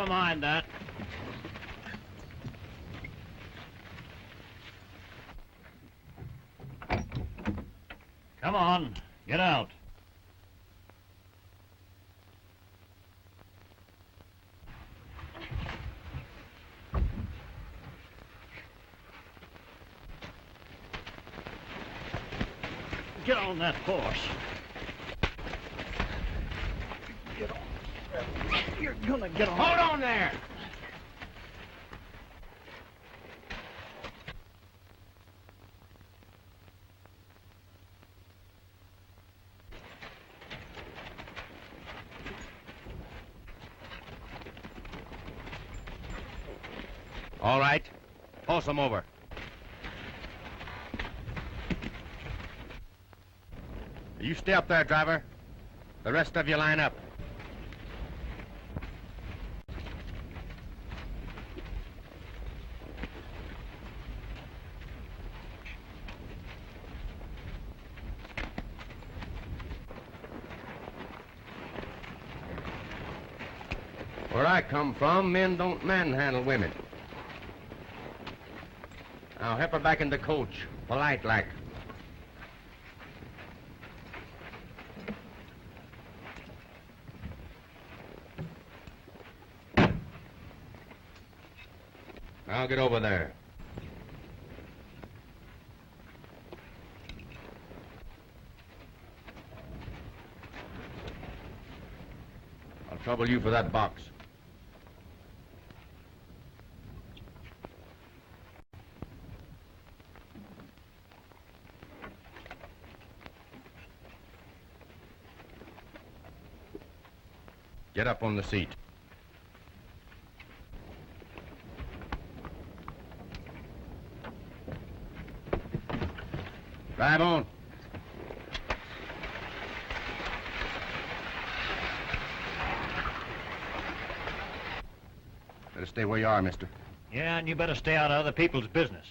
Never mind that. Come on, get out. Get on that horse. Get on. You're gonna get on. Hold on there! All right. Pulse him over. You stay up there, driver. The rest of you line up. Where I come from, men don't manhandle women. Now, help her back in the coach, polite-like. Now get over there. I'll trouble you for that box. Get up on the seat. Drive on. Better stay where you are, mister. Yeah, and you better stay out of other people's business.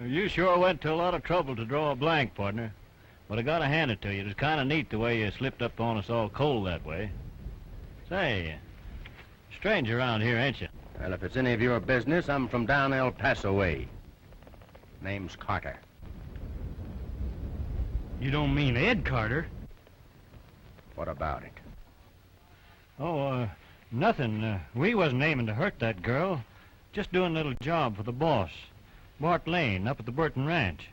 You sure went to a lot of trouble to draw a blank, partner. But I gotta hand it to you. It was kind of neat the way you slipped up on us all cold that way. Say, stranger around here, ain't you? Well, if it's any of your business, I'm from down El Paso way. Name's Carter. You don't mean Ed Carter? What about it? Oh, nothing. We wasn't aiming to hurt that girl. Just doing a little job for the boss, Bart Lane, up at the Burton Ranch.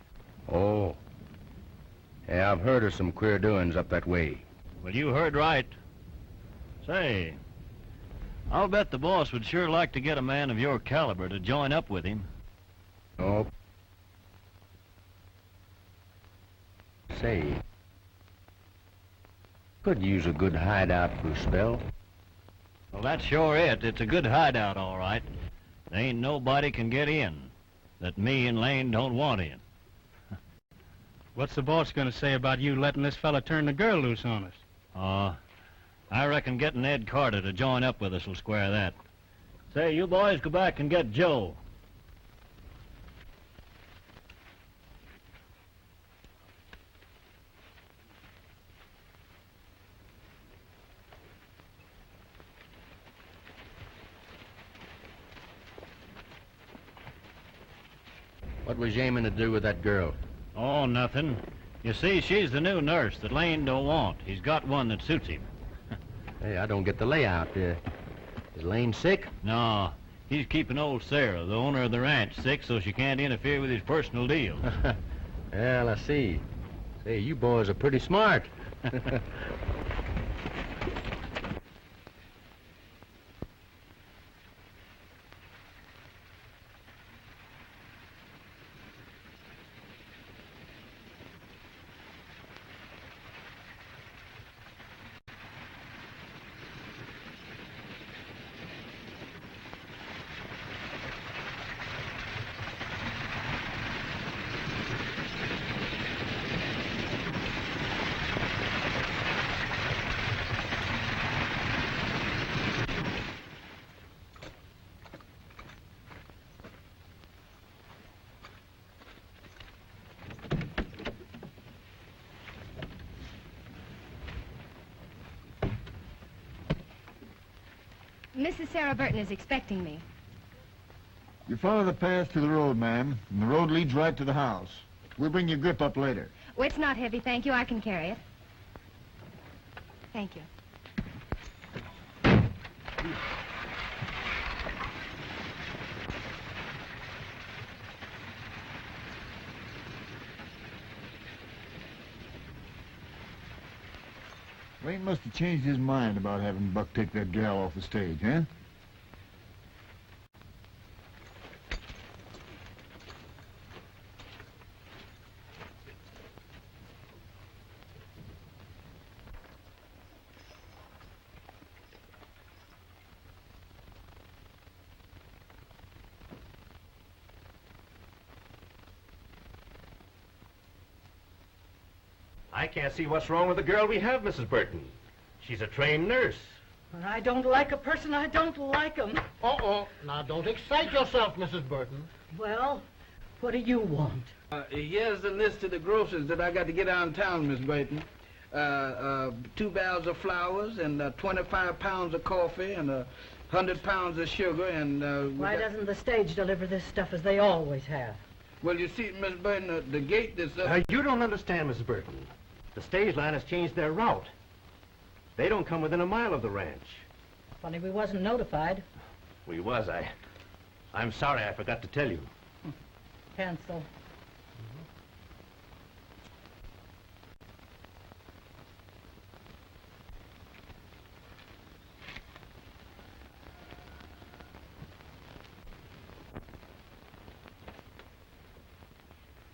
Oh. Yeah, I've heard of some queer doings up that way. Well, you heard right. Say, I'll bet the boss would sure like to get a man of your caliber to join up with him. Oh. Say, could use a good hideout for a spell. Well, that's sure it. It's a good hideout, all right. There ain't nobody can get in that me and Lane don't want in. What's the boss gonna say about you letting this fella turn the girl loose on us? I reckon getting Ed Carter to join up with us will square that. Say, you boys go back and get Joe. What was you aiming to do with that girl? Oh, nothing. You see, she's the new nurse that Lane don't want. He's got one that suits him. Hey, I don't get the layout. Is Lane sick? No, he's keeping old Sarah, the owner of the ranch, sick so she can't interfere with his personal deals. Well, I see. Say, you boys are pretty smart. Mrs. Sarah Burton is expecting me. You follow the path to the road, ma'am, and the road leads right to the house. We'll bring your grip up later. Oh, it's not heavy, thank you. I can carry it. Thank you. Lane must have changed his mind about having Buck take that gal off the stage, huh? I can't see what's wrong with the girl we have, Mrs. Burton. She's a trained nurse. When I don't like a person, I don't like him. Uh-oh. Now, don't excite yourself, Mrs. Burton. Well, what do you want? Here's the list of the groceries that I got to get out of town, Miss Burton. 2 barrels of flowers and 25 pounds of coffee and 100 pounds of sugar and... Why doesn't the stage deliver this stuff as they always have? Well, you see, Miss Burton, the gate is... You don't understand, Mrs. Burton. The stage line has changed their route. They don't come within a mile of the ranch. Funny we wasn't notified. We was. I'm sorry I forgot to tell you. Cancel.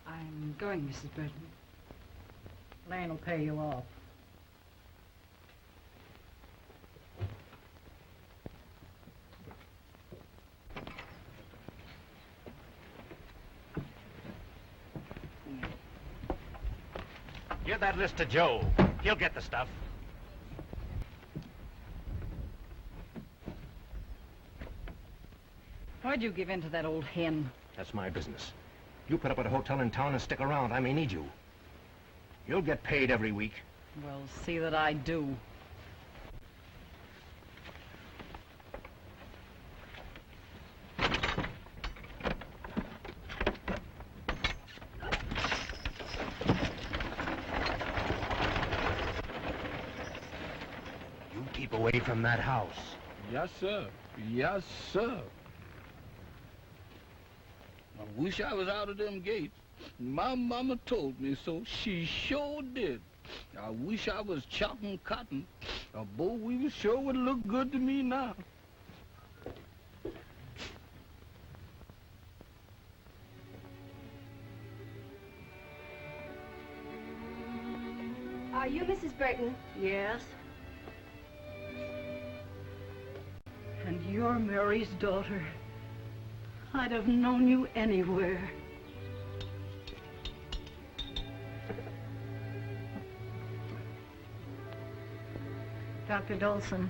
I'm going, Mrs. Burton. Lane will pay you off. Give that list to Joe. He'll get the stuff. Why'd you give in to that old hen? That's my business. You put up at a hotel in town and stick around. I may need you. You'll get paid every week. Well, see that I do. You keep away from that house. Yes, sir. Yes, sir. I wish I was out of them gates. My mama told me so. She sure did. I wish I was chopping cotton. A boll weevil sure would look good to me now. Are you Mrs. Burton? Yes? And you're Mary's daughter. I'd have known you anywhere. Dr. Dolson,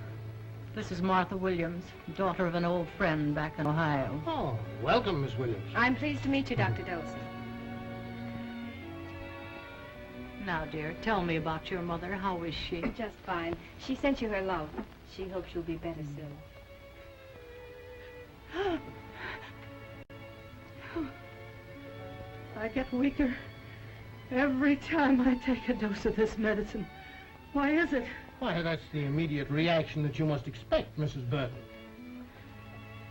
this is Martha Williams, daughter of an old friend back in Ohio. Oh, welcome, Miss Williams. I'm pleased to meet you, Dr. Dolson. Now, dear, tell me about your mother. How is she? Just fine. She sent you her love. She hopes you'll be better soon. I get weaker every time I take a dose of this medicine. Why is it? Why, that's the immediate reaction that you must expect, Mrs. Burton.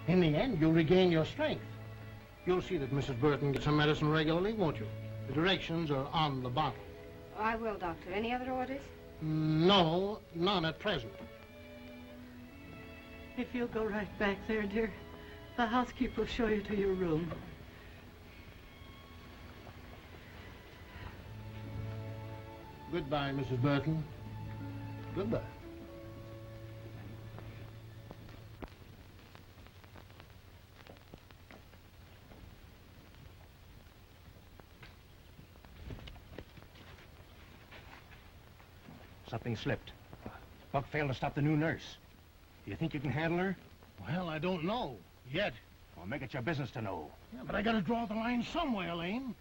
In the end, you'll regain your strength. You'll see that Mrs. Burton gets her medicine regularly, won't you? The directions are on the bottle. I will, Doctor. Any other orders? No, none at present. If you'll go right back there, dear, the housekeeper will show you to your room. Goodbye, Mrs. Burton. Goodbye. Something slipped. Buck failed to stop the new nurse. Do you think you can handle her? Well, I don't know. Yet. Well, make it your business to know. Yeah, but I gotta draw the line somewhere, Lane.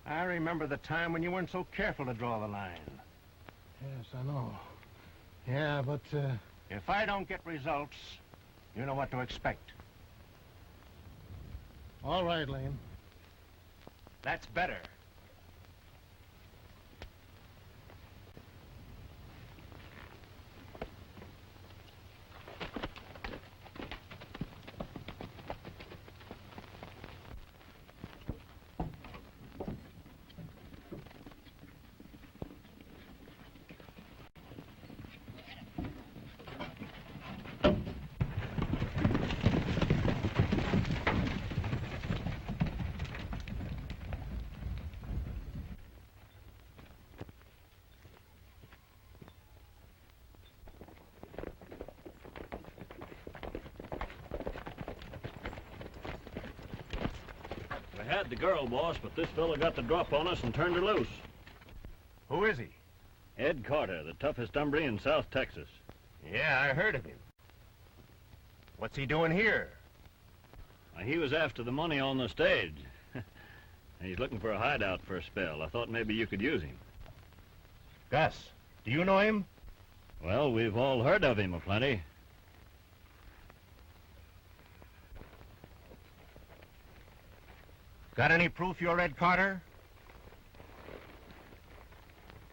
I remember the time when you weren't so careful to draw the line. Yes, I know. Yeah, but If I don't get results, you know what to expect. All right, Lane. That's better. We had the girl, boss, but this fella got the drop on us and turned her loose. Who is he? Ed Carter, the toughest hombre in South Texas. Yeah, I heard of him. What's he doing here? He was after the money on the stage. He's looking for a hideout for a spell. I thought maybe you could use him. Gus, do you know him? Well, we've all heard of him aplenty. Got any proof you're Ed Carter?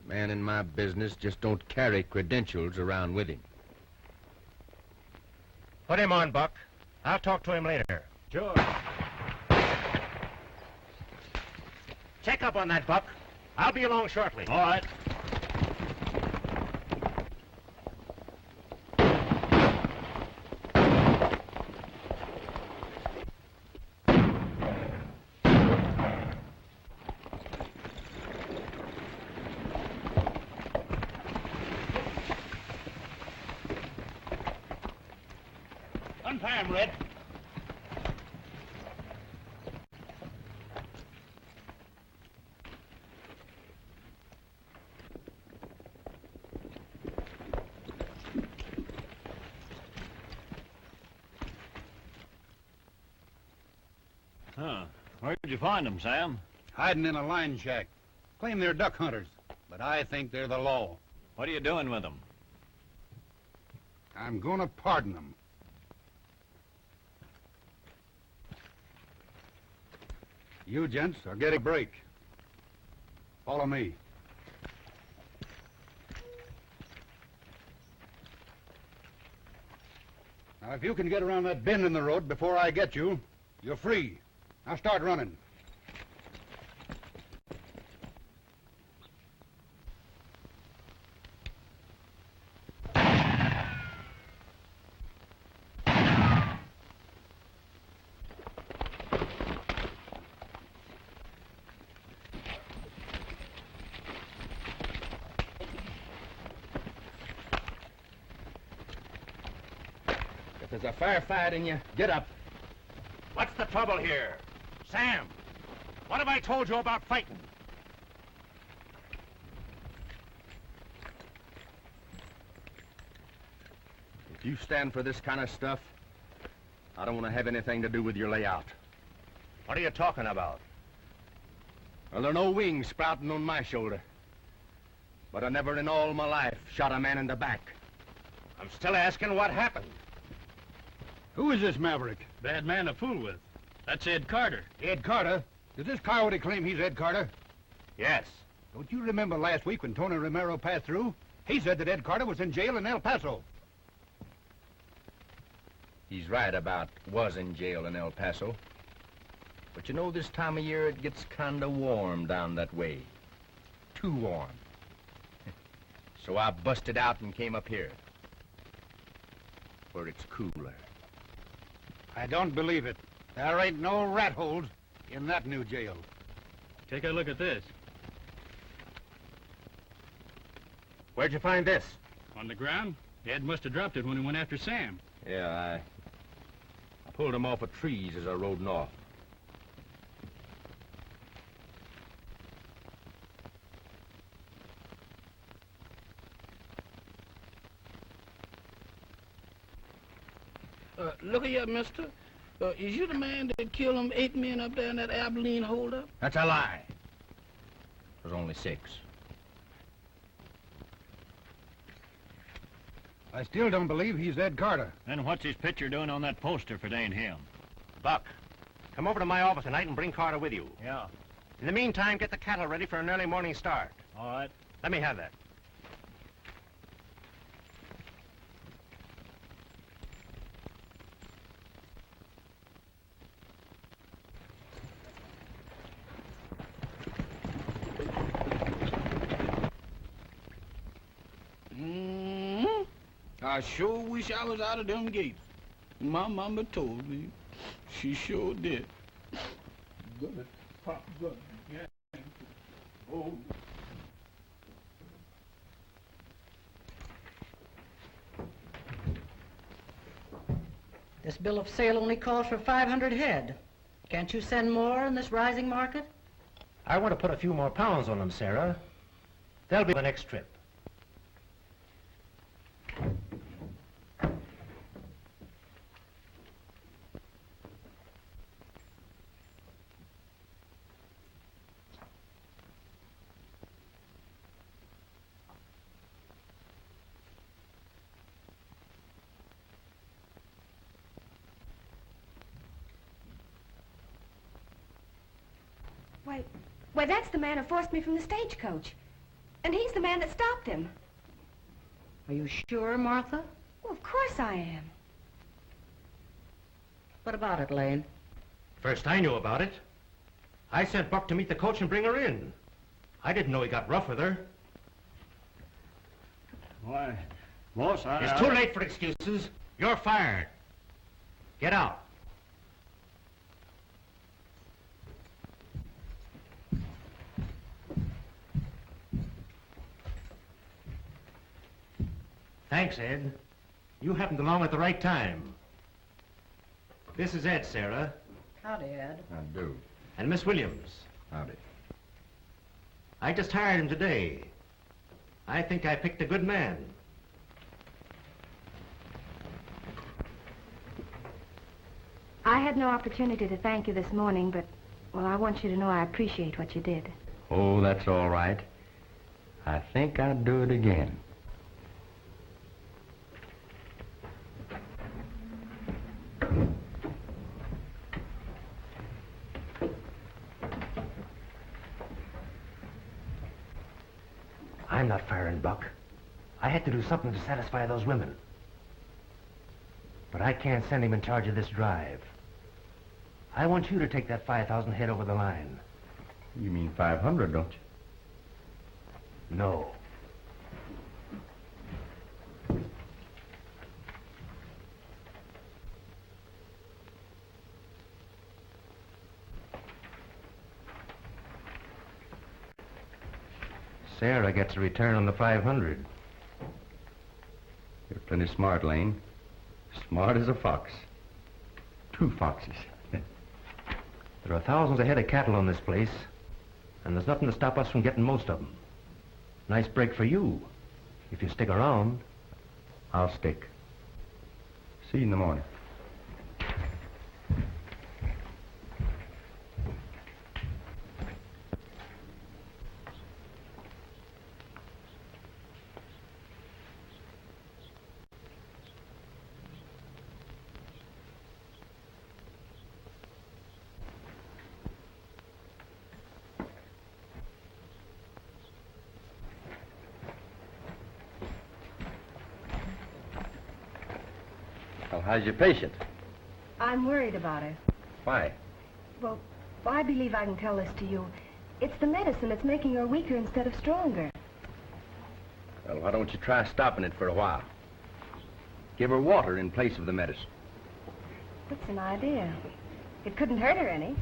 The man in my business just don't carry credentials around with him. Put him on, Buck. I'll talk to him later. Sure. Check up on that, Buck. I'll be along shortly. All right. Untie him, Red. Huh. Where'd you find them, Sam? Hiding in a line shack. Claim they're duck hunters, but I think they're the law. What are you doing with them? I'm gonna pardon them. You gents are getting a break. Follow me. Now, if you can get around that bend in the road before I get you, you're free. Now start running. If there's a firefight in you, get up. What's the trouble here? Sam, what have I told you about fighting? If you stand for this kind of stuff, I don't want to have anything to do with your layout. What are you talking about? Well, there are no wings sprouting on my shoulder. But I never in all my life shot a man in the back. I'm still asking what happened. Who is this maverick? Bad man to fool with. That's Ed Carter. Ed Carter? Does this coyote claim he's Ed Carter? Yes. Don't you remember last week when Tony Romero passed through? He said that Ed Carter was in jail in El Paso. He's right about was in jail in El Paso. But you know, this time of year it gets kind of warm down that way. Too warm. So I busted out and came up here. Where it's cooler. I don't believe it. There ain't no rat holes in that new jail. Take a look at this. Where'd you find this? On the ground. Ed must have dropped it when he went after Sam. Yeah, I pulled him off of trees as I rode north. Look here, mister. Is you the man that killed them 8 men up there in that Abilene holdup? That's a lie. There's only 6. I still don't believe he's Ed Carter. Then what's his picture doing on that poster if it ain't him? Buck, come over to my office tonight and bring Carter with you. Yeah. In the meantime, get the cattle ready for an early morning start. All right. Let me have that. I sure wish I was out of them gates. My mama told me. She sure did. Good. Pop good. Yeah. Oh. This bill of sale only calls for 500 head. Can't you send more in this rising market? I want to put a few more pounds on them, Sarah. They'll be the next trip. Why, that's the man who forced me from the stagecoach. And he's the man that stopped him. Are you sure, Martha? Well, of course I am. What about it, Lane? First I knew about it. I sent Buck to meet the coach and bring her in. I didn't know he got rough with her. Why, boss, It's too late for excuses. You're fired. Get out. Thanks, Ed. You happened along at the right time. This is Ed, Sarah. Howdy, Ed. I do. And Miss Williams. Howdy. I just hired him today. I think I picked a good man. I had no opportunity to thank you this morning, but, well, I want you to know I appreciate what you did. Oh, that's all right. I think I'd do it again. I'm not firing Buck. I had to do something to satisfy those women. But I can't send him in charge of this drive. I want you to take that 5,000 head over the line. You mean 500, don't you? No. Sarah gets a return on the 500. You're plenty smart, Lane. Smart as a fox. 2 foxes. There are thousands of head of cattle on this place, and there's nothing to stop us from getting most of them. Nice break for you, if you stick around. I'll stick. See you in the morning. Well, how's your patient? I'm worried about her. Why? Well, I believe I can tell this to you. It's the medicine that's making her weaker instead of stronger. Well, why don't you try stopping it for a while? Give her water in place of the medicine. That's an idea. It couldn't hurt her any.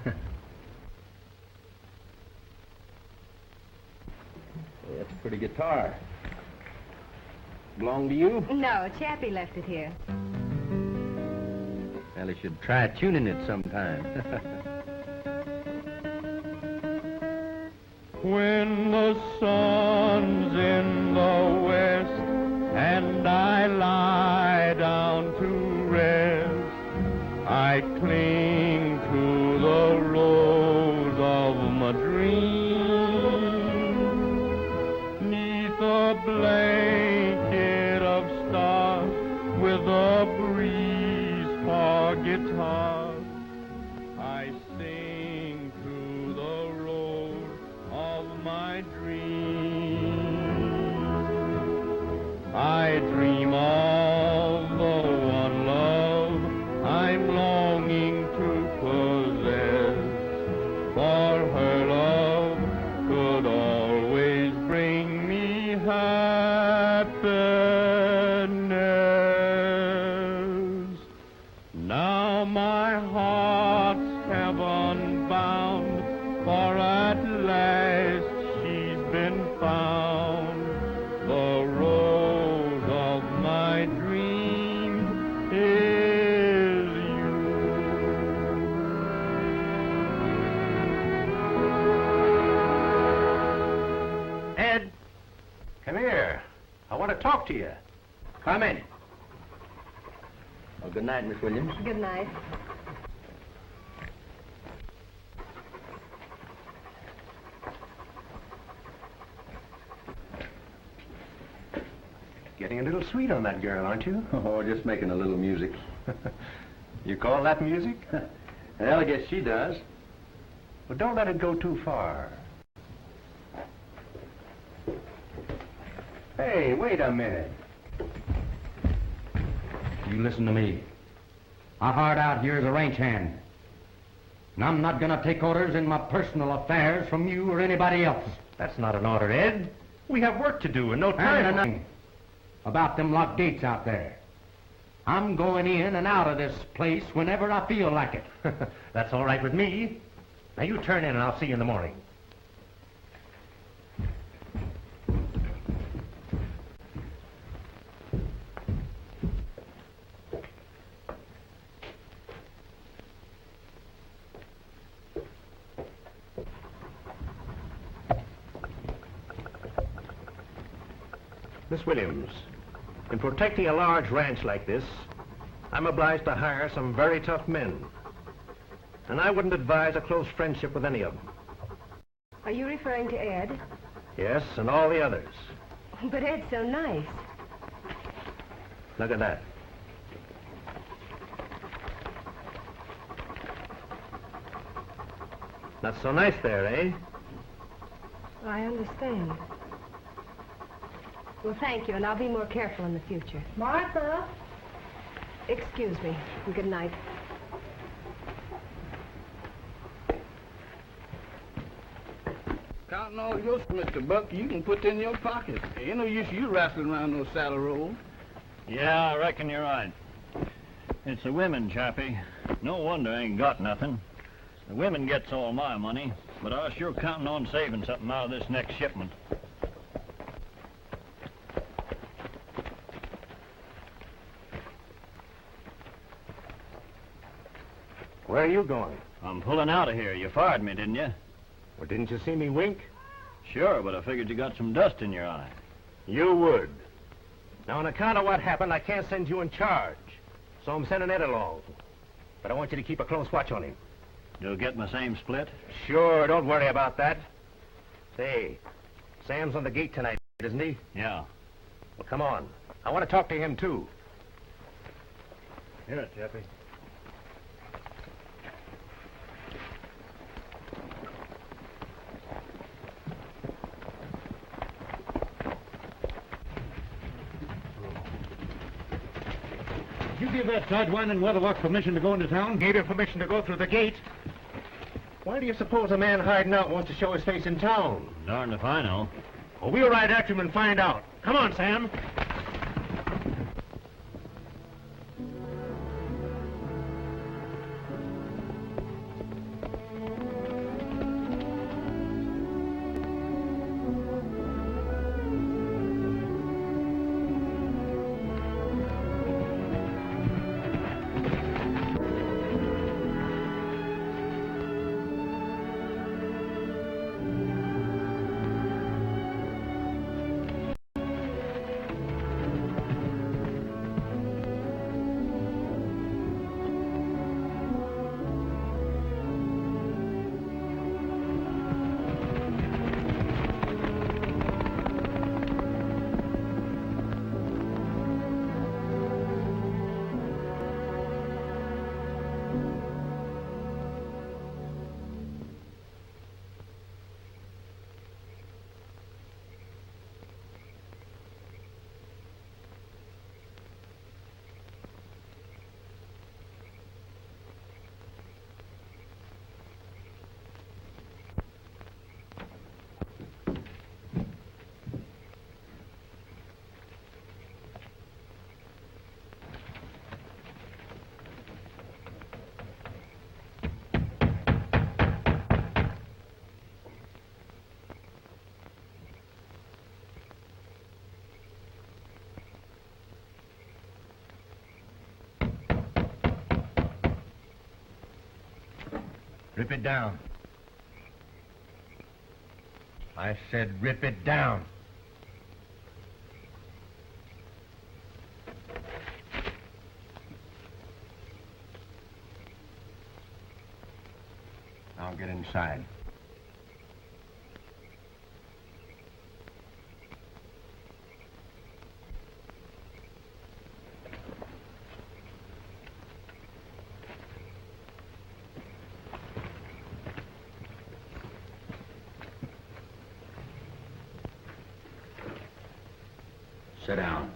That's a pretty guitar. Belong to you? No, Chappie left it here. Well, you should try tuning it sometime. When the sun's in the west and I lie down to rest, I cling to the rose of my dream, 'neath a blanket of stars. guitar, I sing through the road of my dreams. I dream of the one love I'm longing to possess, for her love could always bring me happiness. Now my heart's heaven bound, for at last she's been found. The rose of my dreams is you. Ed, come here. I want to talk to you. Come in. Well, good night, Miss Williams. Good night. Getting a little sweet on that girl, aren't you? Oh, just making a little music. You call that music? Well, I guess she does. Well, don't let it go too far. Hey, wait a minute. You listen to me. I hired out here as a ranch hand. And I'm not going to take orders in my personal affairs from you or anybody else. That's not an order, Ed. We have work to do and no time. About them locked gates out there. I'm going in and out of this place whenever I feel like it. That's all right with me. Now you turn in and I'll see you in the morning. Miss Williams, in protecting a large ranch like this, I'm obliged to hire some very tough men. And I wouldn't advise a close friendship with any of them. Are you referring to Ed? Yes, and all the others. But Ed's so nice. Look at that. Not so nice there, eh? I understand. Well, thank you, and I'll be more careful in the future. Martha? Excuse me. Good night. Counting all yours, Mr. Buck, you can put in your pocket. Ain't no use you wrestling around those saddle rolls. Yeah, I reckon you're right. It's the women, Chappie. No wonder I ain't got nothing. The women gets all my money, but I was sure counting on saving something out of this next shipment. Where are you going? I'm pulling out of here. You fired me, didn't you? Well, didn't you see me wink? Sure, but I figured you got some dust in your eye. You would. Now, on account of what happened, I can't send you in charge. So I'm sending Ed along. But I want you to keep a close watch on him. You'll get my same split? Sure, don't worry about that. Say, Sam's on the gate tonight, isn't he? Yeah. Well, come on. I want to talk to him, too. Here, Chappie. Did you give that sidewinding weatherwax permission to go into town? Gave him permission to go through the gate. Why do you suppose a man hiding out wants to show his face in town? Darned if I know. Well, we'll ride after him and find out. Come on, Sam. Rip it down. I said rip it down. Now get inside. Sit down.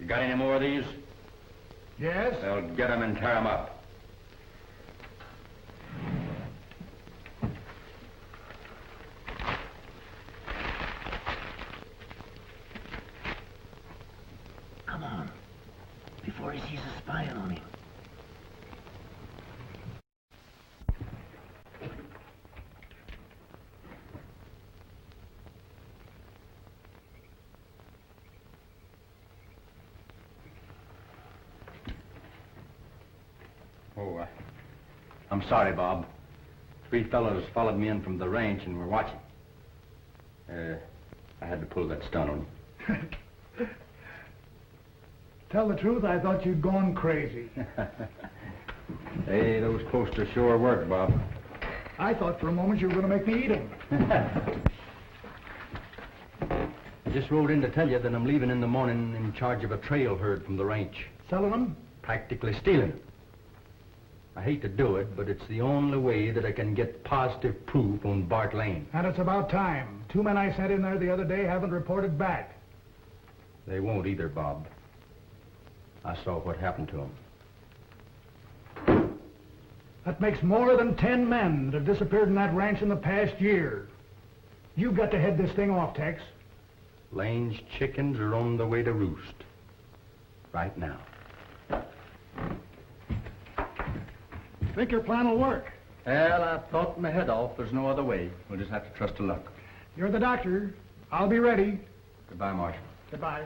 You got any more of these? Yes? Well, get them and tear them up. Come on, before he sees us spying on him. Oh, I'm sorry, Bob. 3 fellows followed me in from the ranch and were watching. I had to pull that stunt on you. Tell the truth, I thought you'd gone crazy. Hey, those posters sure work, Bob. I thought for a moment you were going to make me eat them. I just rode in to tell you that I'm leaving in the morning in charge of a trail herd from the ranch. Selling them? Practically stealing them. I hate to do it, but it's the only way that I can get positive proof on Bart Lane. And it's about time. 2 men I sent in there the other day haven't reported back. They won't either, Bob. I saw what happened to them. That makes more than 10 men that have disappeared in that ranch in the past year. You've got to head this thing off, Tex. Lane's chickens are on the way to roost. Right now. Think your plan will work? Well, I thought my head off. There's no other way. We'll just have to trust to luck. You're the doctor. I'll be ready. Goodbye, Marshal. Goodbye.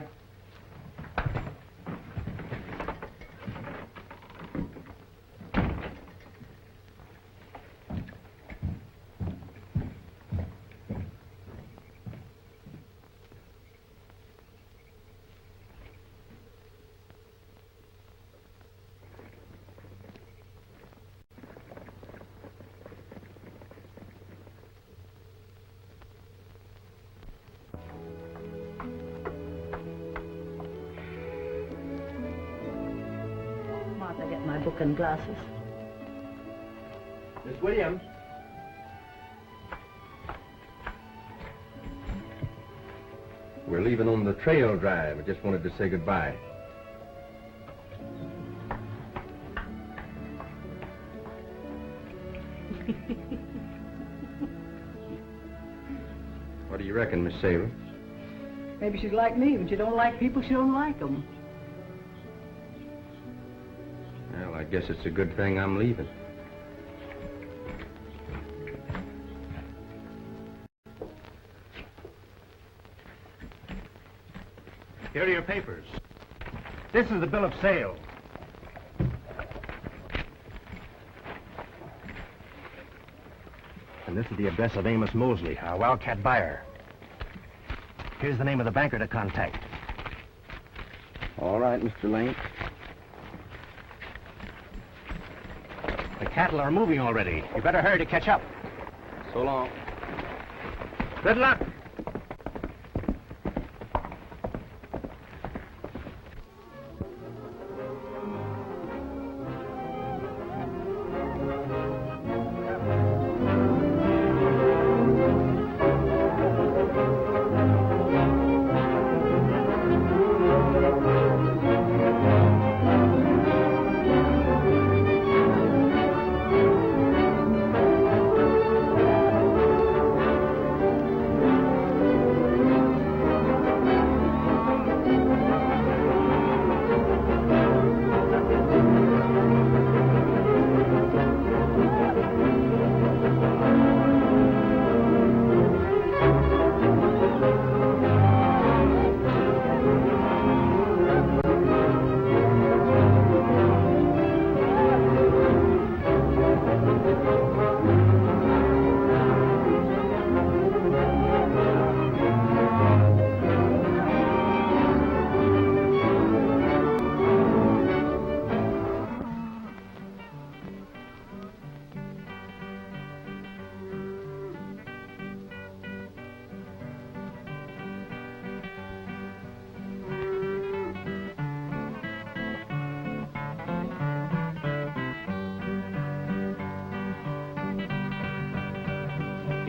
Martha, get my book and glasses. Miss Williams. We're leaving on the trail drive. I just wanted to say goodbye. What do you reckon, Miss Sailor? Maybe she'd like me, but you don't like people, she don't like them. Well, I guess it's a good thing I'm leaving. Here are your papers. This is the bill of sale. And this is the address of Amos Mosley, our wildcat buyer. Here's the name of the banker to contact. All right, Mr. Lane. The cattle are moving already. You better hurry to catch up. So long. Good luck.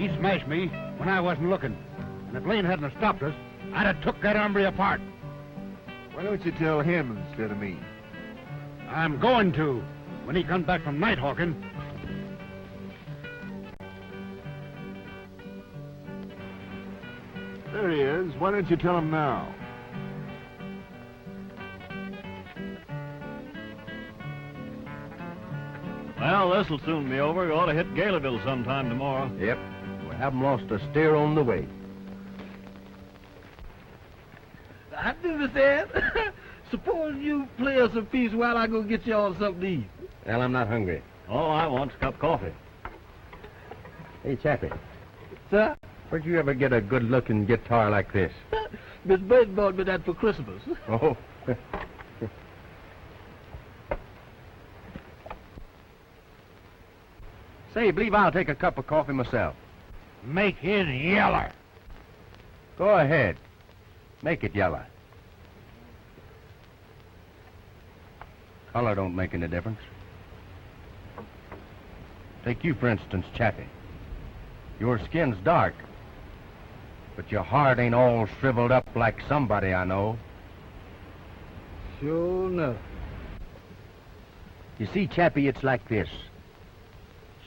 He smashed me when I wasn't looking. And if Lane hadn't stopped us, I'd have took that hombre apart. Why don't you tell him instead of me? I'm going to, when he comes back from night hawking. There he is. Why don't you tell him now? Well, this'll soon be over. We ought to hit Galeville sometime tomorrow. Yep. We haven't lost a steer on the way. I do this, Ed. Suppose you play us a piece while I go get y'all something to eat. Well, I'm not hungry. All I want's a cup of coffee. Hey, Chappie, Sir? where'd you ever get a good-looking guitar like this? Miss Bird bought me that for Christmas. Oh. Say, believe I'll take a cup of coffee myself. Make his yeller. Go ahead. Make it yellow. Color don't make any difference. Take you, for instance, Chappie. Your skin's dark, but your heart ain't all shriveled up like somebody I know. Sure enough. You see, Chappie, it's like this.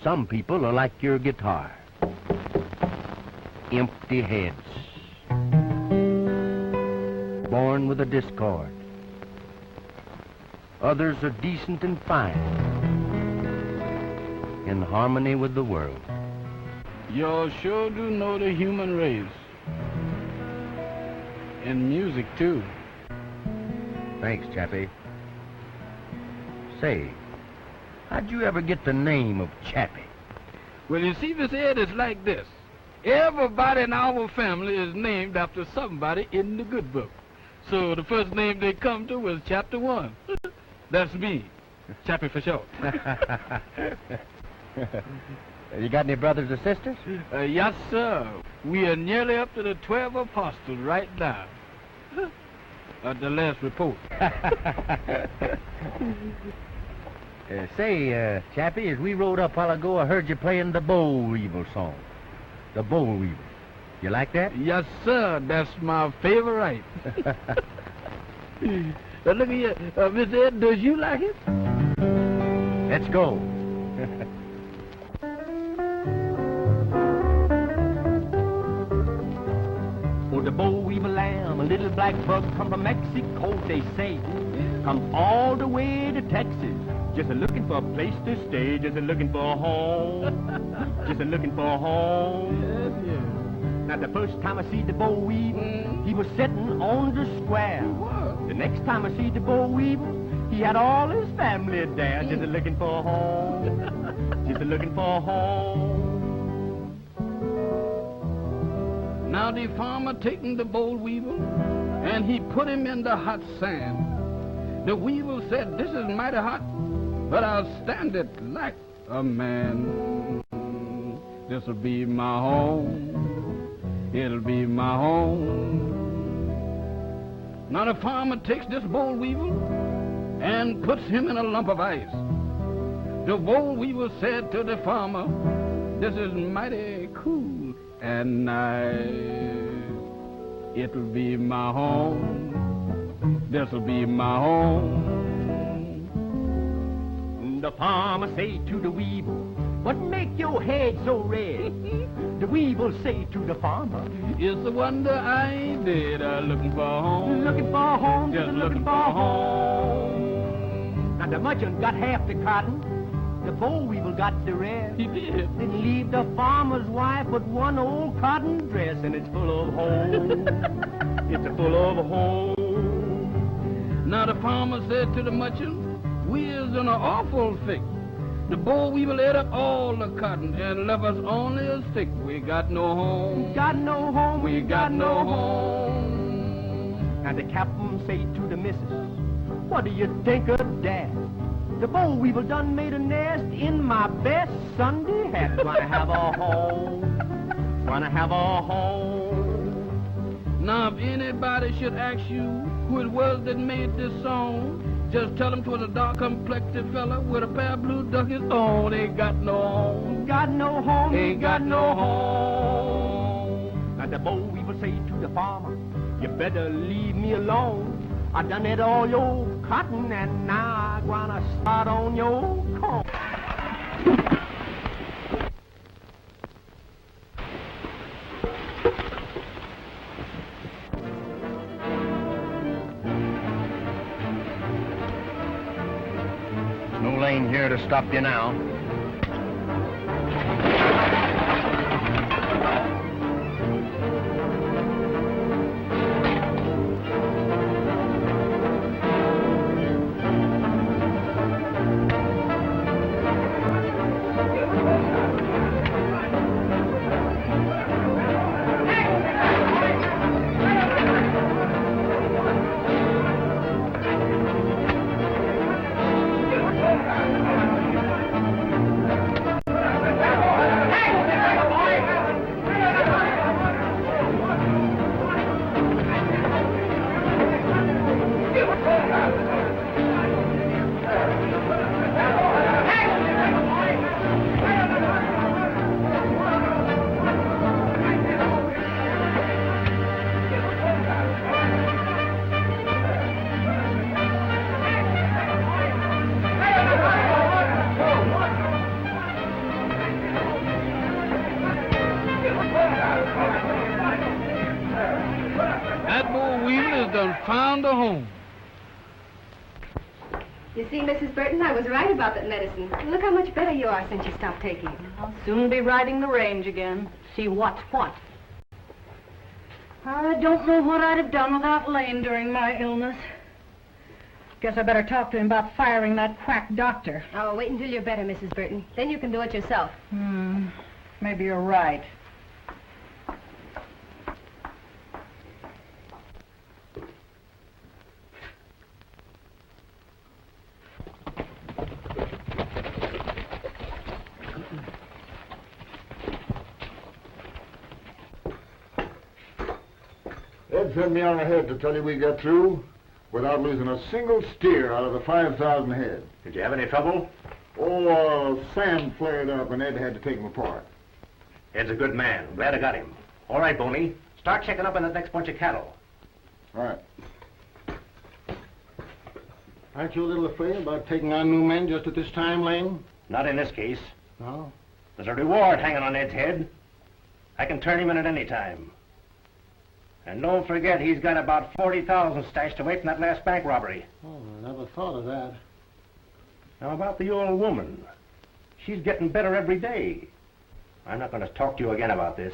Some people are like your guitar. Empty heads. Born with a discord. Others are decent and fine. In harmony with the world. Y'all sure do know the human race. And music, too. Thanks, Chappie. Say, how'd you ever get the name of Chappie? Well, you see, Miss Ed, it's like this. Everybody in our family is named after somebody in the good book. So the first name they come to was Chapter 1. That's me. Chappie for short. You got any brothers or sisters? Yes, sir. We are nearly up to the 12 apostles right now. At the last report. Say, Chappie, as we rode up a while ago, I heard you playing the Boll Weevil song. The Boll Weevil. You like that? Yes, sir. That's my favorite. Look at here. Miss Ed, does you like it? Let's go. Oh, the boll weevil lamb, a little black bug, come from Mexico, they say. Come all the way to Texas, just a-looking for a place to stay, just a-looking for a home, just a-looking for a home. Yes, yes. Now, the first time I see the boll weevil, he was sitting on the square. The next time I see the boll weevil, he had all his family there, just a-looking for a home, just a-looking for a home. Now the farmer taking the boll weevil, and he put him in the hot sand. The weevil said, "This is mighty hot, but I'll stand it like a man. This'll be my home, it'll be my home." Now the farmer takes this boll weevil and puts him in a lump of ice. The boll weevil said to the farmer, "This is mighty cool and nice. It'll be my home, this'll be my home." The farmer say to the weevil, "What make your head so red?" The weevil say to the farmer, "It's a wonder I did, looking for a home. Looking for a home, just looking for a home." Now the merchant got half the cotton, the boll weevil got the rest. He did. Then leave the farmer's wife with one old cotton dress, and it's full of holes. It's full of holes. Now the farmer said to the merchant, "We is in an awful fix. The boll weevil ate up all the cotton and left us only a stick. We got no home. Got no home. We got no home." And the captain say to the missus, "What do you think of that? The boll weevil done made a nest in my best Sunday hat. Wanna have a home, wanna have a home." Now if anybody should ask you who it was that made this song, Just tell him 'twas a dark-complected fella with a pair of blue duckies on. Ain't got no home. Got no home. Ain't got no home. And the boll weevil say to the farmer, you better leave me alone. I done ate all your cotton and now I gonna start on your corn. No lane here to stop you now. That boll weevil has done found a home. You see, Mrs. Burton, I was right about that medicine. Look how much better you are since you stopped taking it. I'll soon be riding the range again. See what's what. I don't know what I'd have done without Lane during my illness. Guess I better talk to him about firing that quack doctor. Oh, wait until you're better, Mrs. Burton. Then you can do it yourself. Maybe you're right. Ed sent me on ahead to tell you we got through without losing a single steer out of the 5,000 head. Did you have any trouble? Sam flared up and Ed had to take him apart. Ed's a good man. Glad I got him. All right, Boney. Start checking up on that next bunch of cattle. All right. Aren't you a little afraid about taking on new men just at this time, Lane? Not in this case. No? There's a reward hanging on Ed's head. I can turn him in at any time. And don't forget, he's got about 40,000 stashed away from that last bank robbery. Oh, I never thought of that. Now, about the old woman. She's getting better every day. I'm not going to talk to you again about this.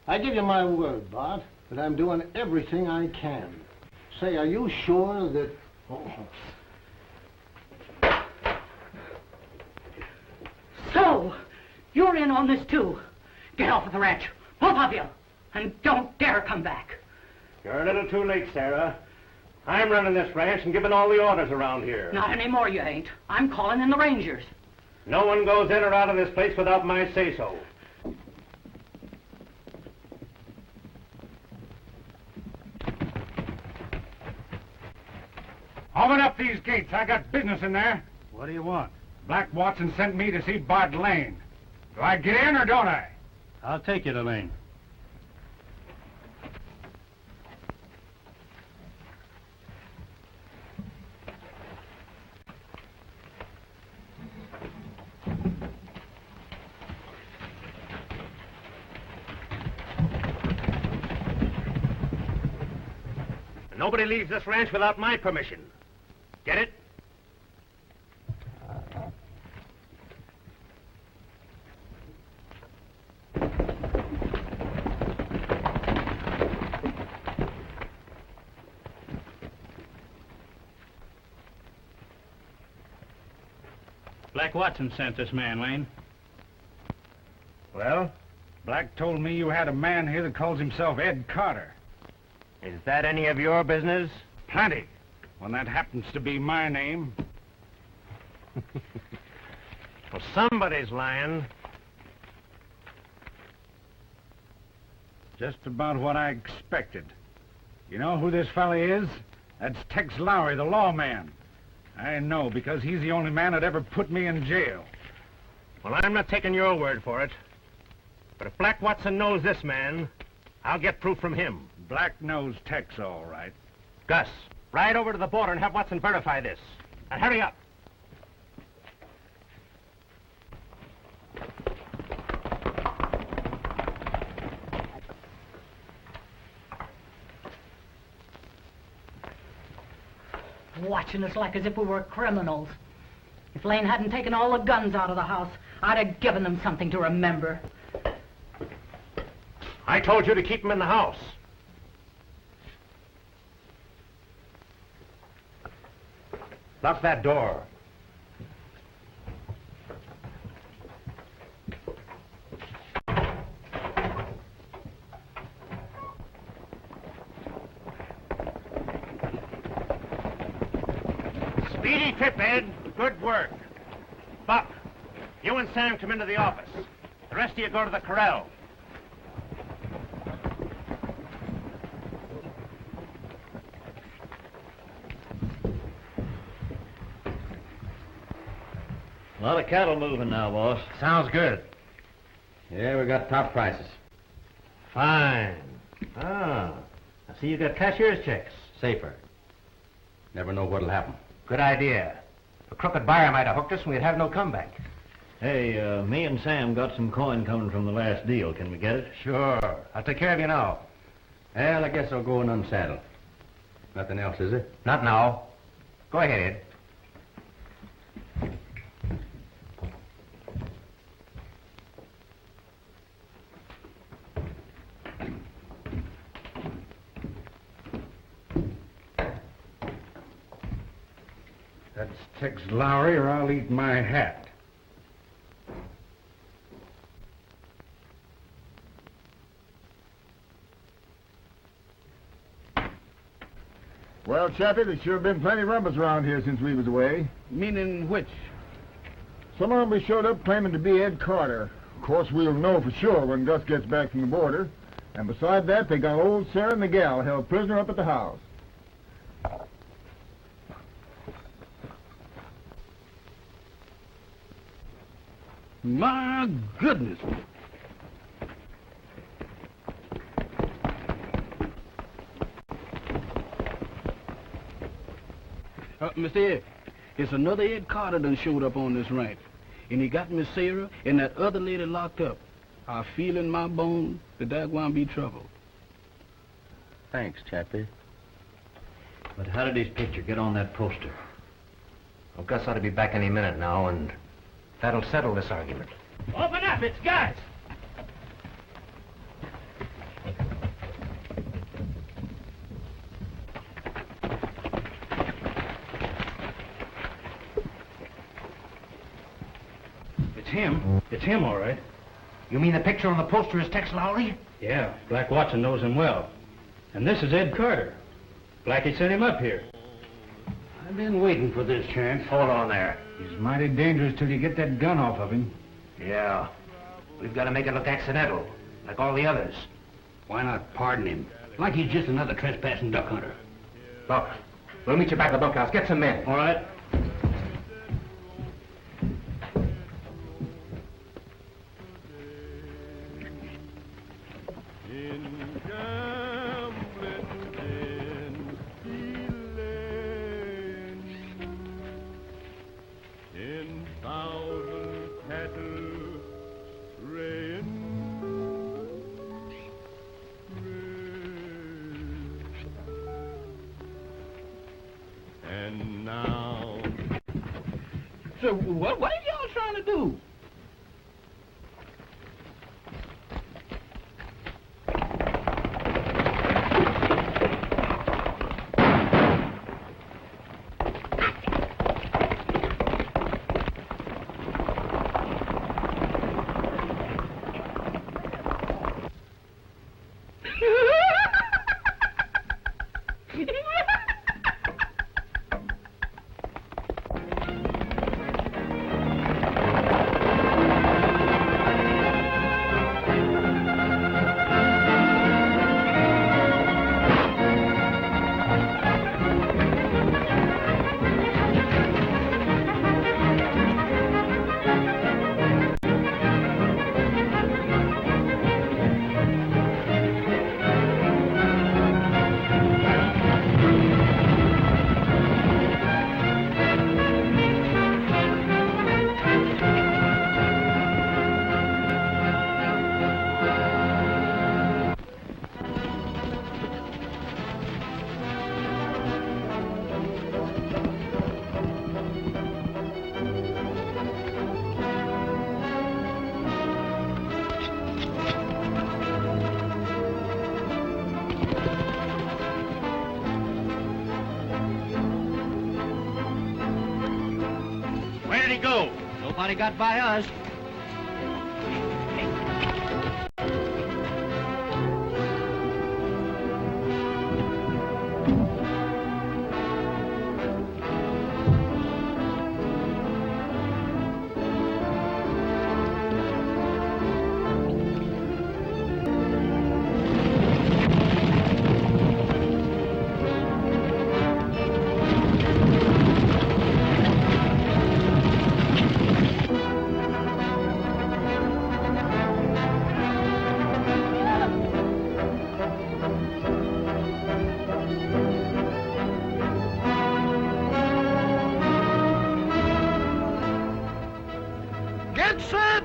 I give you my word, Bart, that I'm doing everything I can. Say, are you sure that... So, you're in on this too. Get off of the ranch, both of you, and don't dare come back. You're a little too late, Sarah. I'm running this ranch and giving all the orders around here. Not anymore, you ain't. I'm calling in the Rangers. No one goes in or out of this place without my say-so. Open up these gates. I got business in there. What do you want? Black Watson sent me to see Bart Lane. Do I get in or don't I? I'll take you to Lane. Nobody leaves this ranch without my permission. Get it? Black Watson sent this man, Lane. Well, Black told me you had a man here that calls himself Ed Carter. Is that any of your business? Plenty, when that happens to be my name. Well, somebody's lying. Just about what I expected. You know who this fella is? That's Tex Lowry, the lawman. I know, because he's the only man that ever put me in jail. Well, I'm not taking your word for it. But if Black Watson knows this man, I'll get proof from him. Black knows Tex, all right. Gus, ride over to the border and have Watson verify this. And hurry up. Watching us like as if we were criminals. If Lane hadn't taken all the guns out of the house, I'd have given them something to remember. I told you to keep him in the house. Lock that door. Speedy trip, Ed. Good work. Buck, you and Sam come into the office. The rest of you go to the corral. A lot of cattle moving now, boss. Sounds good. Yeah, we got top prices. Fine. Ah, I see you got cashier's checks. Safer. Never know what'll happen. Good idea. A crooked buyer might have hooked us and we'd have no comeback. Hey, me and Sam got some coin coming from the last deal. Can we get it? Sure. I'll take care of you now. Well, I guess I'll go and unsaddle. Nothing else, is it? Not now. Go ahead, Ed. That's Tex Lowry, or I'll eat my hat. Well, Chappie, there's sure been plenty of rumbers around here since we was away. Meaning which? Some of them showed up claiming to be Ed Carter. Of course, we'll know for sure when Gus gets back from the border. And beside that, they got old Sarah and the gal held prisoner up at the house. My goodness. Mr. Ed, it's another Ed Carter done showed up on this ranch. And he got Miss Sarah and that other lady locked up. I feel in my bones that that won't be trouble. Thanks, Chappie. But how did his picture get on that poster? Well, Gus ought to be back any minute now, and that'll settle this argument. Open up, it's Gus! It's him. It's him, all right. You mean the picture on the poster is Tex Lowry? Yeah, Black Watson knows him well. And this is Ed Carter. Blackie sent him up here. I've been waiting for this chance. Hold on there. He's mighty dangerous till you get that gun off of him. Yeah. We've got to make it look accidental, like all the others. Why not pardon him? Like he's just another trespassing duck hunter. Look, we'll meet you back at the bunkhouse. Get some men. All right. So what are y'all trying to do? Nobody got by us. Get set!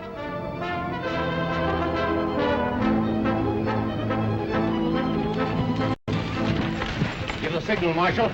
Give the signal, Marshal.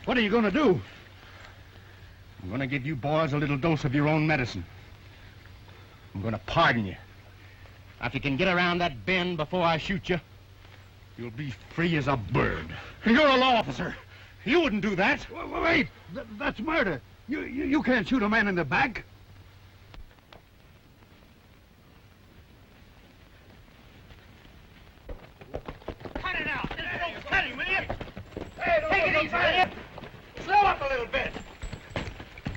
What are you going to do? I'm going to give you boys a little dose of your own medicine. I'm going to pardon you. If you can get around that bend before I shoot you, you'll be free as a bird. You're a law officer. You wouldn't do that. Wait, that's murder. You can't shoot a man in the back. Cut it out! Cut him, will you? Hey, take it easy, will you? Slow up a little bit.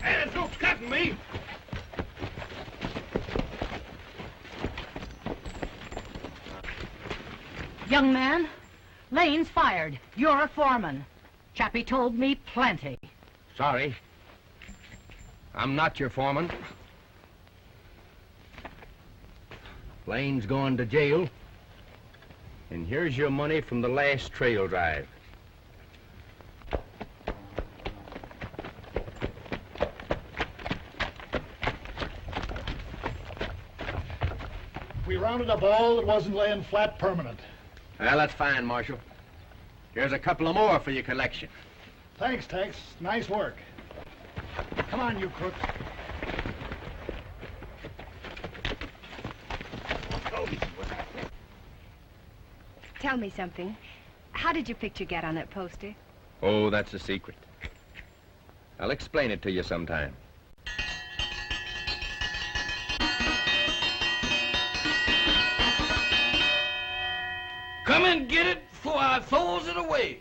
Hey, the Duke's cutting me. Young man, Lane's fired. You're a foreman. Chappie told me plenty. Sorry. I'm not your foreman. Lane's going to jail. And here's your money from the last trail drive. We rounded up all that wasn't laying flat permanent. Well, that's fine, Marshal. Here's a couple of more for your collection. Thanks, Tex. Nice work. Come on, you crooks. Tell me something. How did your picture get on that poster? Oh, that's a secret. I'll explain it to you sometime. Come and get it before I throws it away.